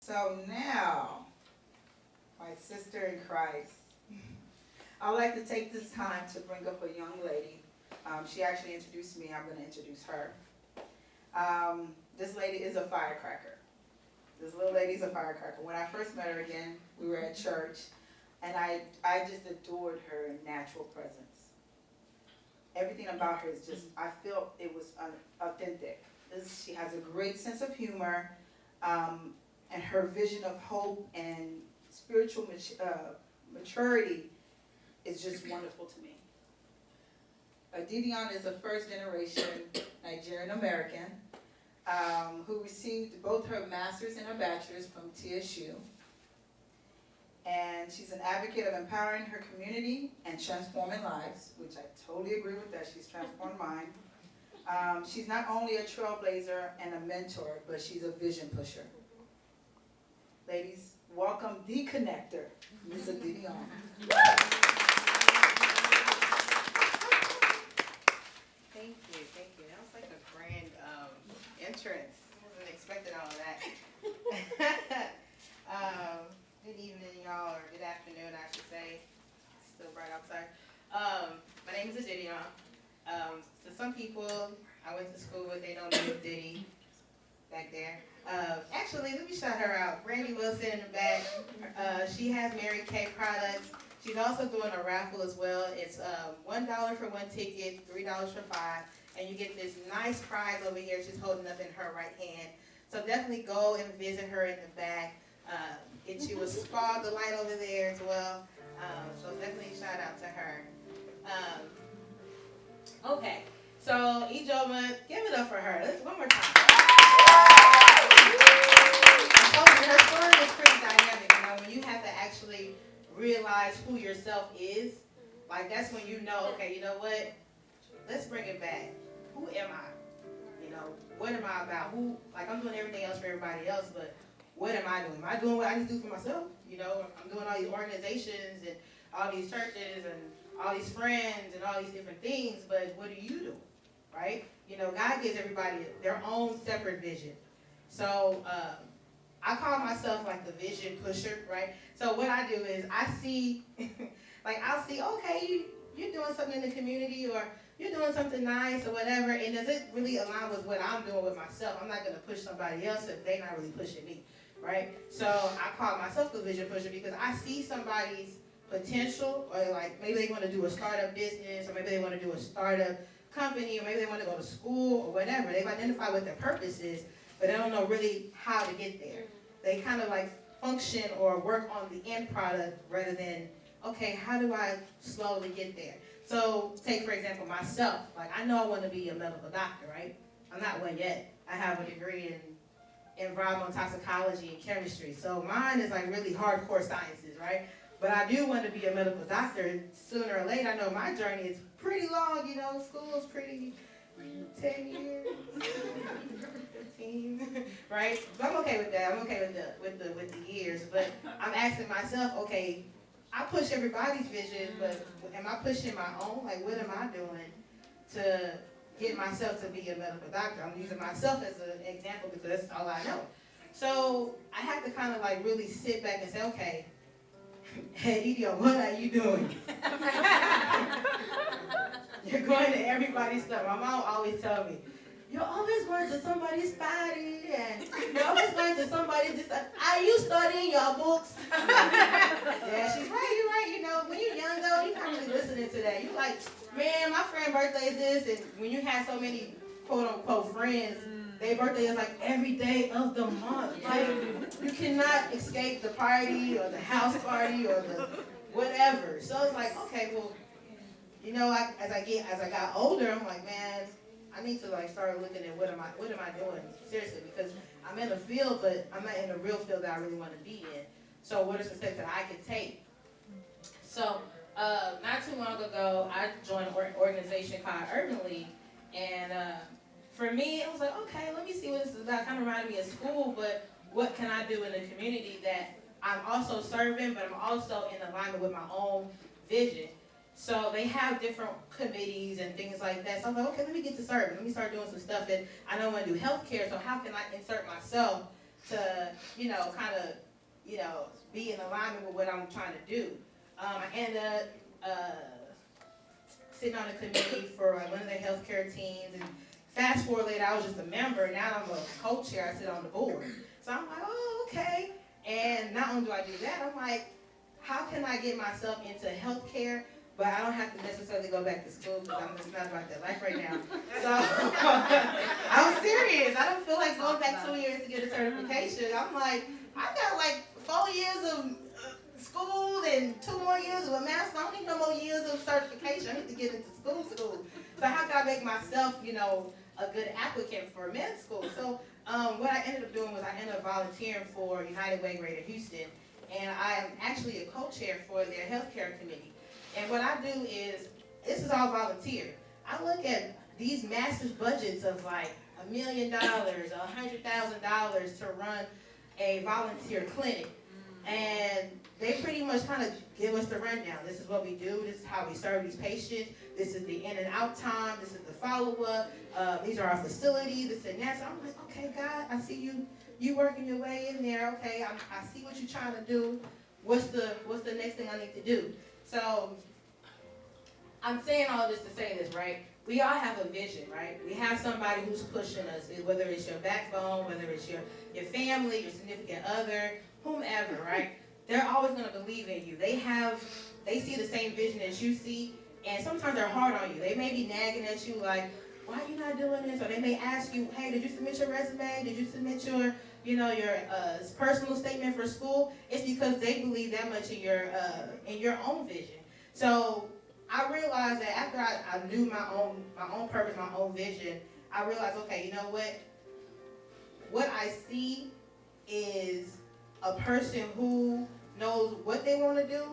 So now, my sister in Christ, I'd like to take this time to bring up a young lady. She actually introduced me. I'm going to introduce her. This lady is a firecracker. This little lady's a firecracker. When I first met her again, we were at church, and I just adored her natural presence. Everything about her is just, I felt it was authentic. She has a great sense of humor, and her vision of hope and spiritual maturity is just wonderful to me. Didion is a first generation Nigerian American who received both her master's and her bachelor's from TSU. And she's an advocate of empowering her community and transforming lives, which I totally agree with that. She's transformed mine. She's not only a trailblazer and a mentor, but she's a vision pusher. Ladies, welcome the connector, Ms. Didion. Thank you. That was like a grand entrance. I wasn't expecting all of that. Good evening, y'all, or good afternoon, I should say. It's still bright outside. My name is Didion. To some people, I went to school with, they know me as Diddy, back there. Actually, let me shout her out. Brandy Wilson in the back. She has Mary Kay products. She's also doing a raffle as well. It's $1 for one ticket, $3 for five, and you get this nice prize over here she's holding up in her right hand. So definitely go and visit her in the back. Get you a spa delight over there as well. So definitely shout out to her. Okay, so Ijoma, give it up for her. Let's one more time. I told you, her story is pretty dynamic. You know, when you have to actually realize who yourself is, like that's when you know, okay, you know what? Let's bring it back. Who am I? You know, what am I about? Who? Like I'm doing everything else for everybody else, but what am I doing? Am I doing what I need to do for myself? You know, I'm doing all these organizations and all these churches and all these friends and all these different things, but what do you do? Right? You know, God gives everybody their own separate vision. So I call myself like the vision pusher, right? So what I do is I see, like I'll see, okay, you're doing something in the community or you're doing something nice or whatever, and does it really align with what I'm doing with myself? I'm not going to push somebody else if they're not really pushing me, right? So I call myself the vision pusher because I see somebody's potential, or like maybe they want to do a startup business, or maybe they want to do a startup company, or maybe they want to go to school or whatever. They've identified what their purpose is, but they don't know really how to get there. They kind of like function or work on the end product rather than, okay, how do I slowly get there? So take, for example, myself. Like I know I want to be a medical doctor, right? I'm not one yet. I have a degree in environmental toxicology and chemistry. So mine is like really hardcore sciences, right? But I do want to be a medical doctor sooner or later. I know my journey is pretty long, you know, school's pretty 10 years, 15, right? But I'm okay with that. I'm okay with the years. But I'm asking myself, okay, I push everybody's vision, but am I pushing my own? Like, what am I doing to get myself to be a medical doctor? I'm using myself as an example because that's all I know. So I have to kind of like really sit back and say, okay, hey, Idio, what are you doing? You're going to everybody's stuff. My mom always tells me, you're always going to somebody's party, and you're always going to somebody's this. Are you studying your books? Yeah, she's right, you're right. You know, when you're young, though, you're not really listening to that. You're like, man, my friend's birthday is this, and when you have so many quote-unquote friends, their birthday is like every day of the month. Like, you cannot escape the party or the house party or the whatever. So it's like, okay, well, you know, as I got older, I'm like, man, I need to like start looking at what am I doing seriously, because I'm in the field, but I'm not in the real field that I really want to be in. So what are some steps that I could take? So not too long ago, I joined an organization called Urban League, and for me, it was like, okay, let me see what this is about. It kind of reminded me of school, but what can I do in the community that I'm also serving, but I'm also in alignment with my own vision. So they have different committees and things like that. So I'm like, okay, let me get to serving. Let me start doing some stuff that I know I want to do healthcare. So how can I insert myself to, you know, kind of, you know, be in alignment with what I'm trying to do. I ended up sitting on a committee for one of the healthcare teams, and fast forward later, I was just a member. Now I'm a co-chair. I sit on the board. So I'm like, oh, okay. And not only do I do that, I'm like, how can I get myself into healthcare, but I don't have to necessarily go back to school because I'm just not about that life right now. So I'm serious. I don't feel like going back 2 years to get a certification. I'm like, I got like 4 years of school and 2 more years of a master. I don't need no more years of certification. I need to get into school. So how can I make myself, you know, a good applicant for med school? So what I ended up doing was I ended up volunteering for United Way Greater Houston, and I am actually a co-chair for their healthcare committee. And what I do is, this is all volunteer. I look at these massive budgets of like $1 million, $100,000 to run a volunteer clinic. And they pretty much kind of give us the rundown. This is what we do. This is how we serve these patients. This is the in and out time. This is the follow-up. These are our facilities, this and that. So I'm like, okay, God, I see you working your way in there. Okay, I see what you're trying to do. What's the next thing I need to do? So I'm saying all this to say this, right? We all have a vision, right? We have somebody who's pushing us, whether it's your backbone, whether it's your family, your significant other, whomever, right? They're always going to believe in you. They see the same vision as you see, and sometimes they're hard on you. They may be nagging at you like, why are you not doing this? Or they may ask you, hey, did you submit your resume? Did you submit your personal statement for school? It's because they believe that much in your own vision. So I realized that after I knew my own purpose, my own vision, I realized, okay, you know what? What I see is a person who knows what they want to do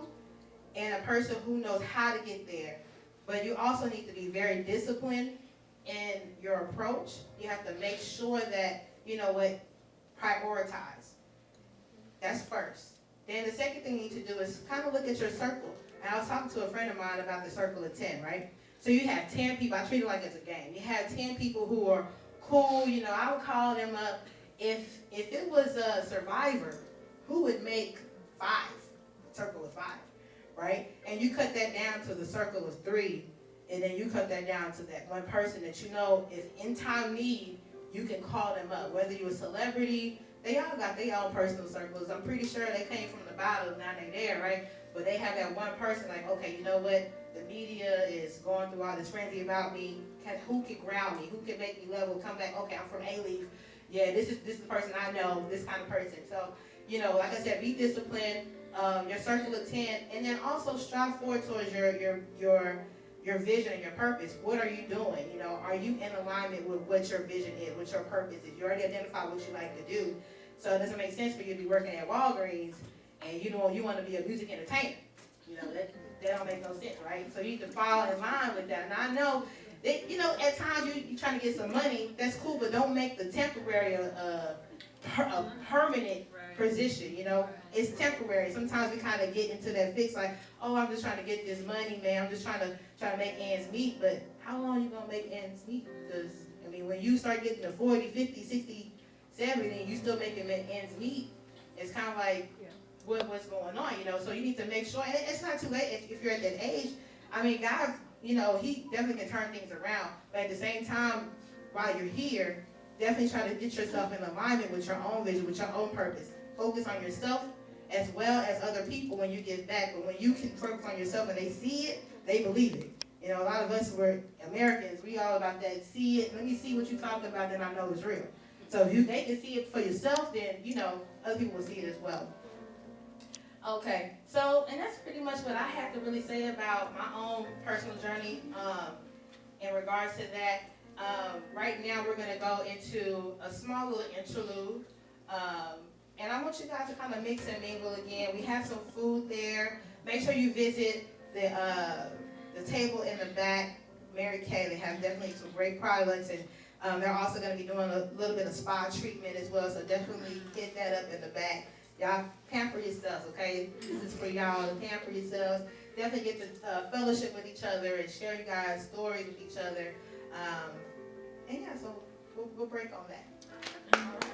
and a person who knows how to get there. But you also need to be very disciplined in your approach. You have to make sure that, you know what, prioritize. That's first. Then the second thing you need to do is kind of look at your circle. And I was talking to a friend of mine about the circle of 10, right? So you have 10 people. I treat it like it's a game. You have 10 people who are cool. You know, I would call them up. If it was a Survivor, who would make 5? Circle of 5, right? And you cut that down to the circle of 3, and then you cut that down to that one person that you know is in time need. You can call them up. Whether you're a celebrity, they all got their own personal circles. I'm pretty sure they came from the bottom, now they're there, right? But they have that one person like, okay, you know what? The media is going through all this frenzy about me. Who can ground me? Who can make me level? Come back, okay, I'm from A-Leaf. Yeah, this is the person I know, this kind of person. So, you know, like I said, be disciplined, your circle of 10, and then also strive forward towards your vision and your purpose. What are you doing? You know, are you in alignment with what your vision is, what your purpose is? You already identified what you like to do. So it doesn't make sense for you to be working at Walgreens and you know you want to be a music entertainer. You know, that don't make no sense, right? So you need to fall in line with that. And I know that, you know, at times you're trying to get some money, that's cool, but don't make the temporary a permanent position, you know. It's temporary. Sometimes we kind of get into that fix like, oh, I'm just trying to get this money, man. I'm just trying to make ends meet. But how long are you going to make ends meet? Because, I mean, when you start getting to 40, 50, 60, 70, and you still making ends meet, it's kind of like, what's going on, you know? So you need to make sure, and it's not too late if you're at that age. I mean, God, you know, He definitely can turn things around. But at the same time, while you're here, definitely try to get yourself in alignment with your own vision, with your own purpose. Focus on yourself as well as other people when you give back. But when you can focus on yourself and they see it, they believe it. You know, a lot of us were Americans. We all about that. See it. Let me see what you're talking about, then I know it's real. So if they can see it for yourself, then, you know, other people will see it as well. Okay, so, and that's pretty much what I have to really say about my own personal journey in regards to that. Right now we're going to go into a small little interlude. And I want you guys to kind of mix and mingle again. We have some food there. Make sure you visit the table in the back. Mary Kay, they have definitely some great products. And they're also going to be doing a little bit of spa treatment as well. So definitely hit that up in the back. Y'all pamper yourselves, okay? This is for y'all to pamper yourselves. Definitely get to fellowship with each other and share you guys' stories with each other. And yeah, so we'll break on that. All right.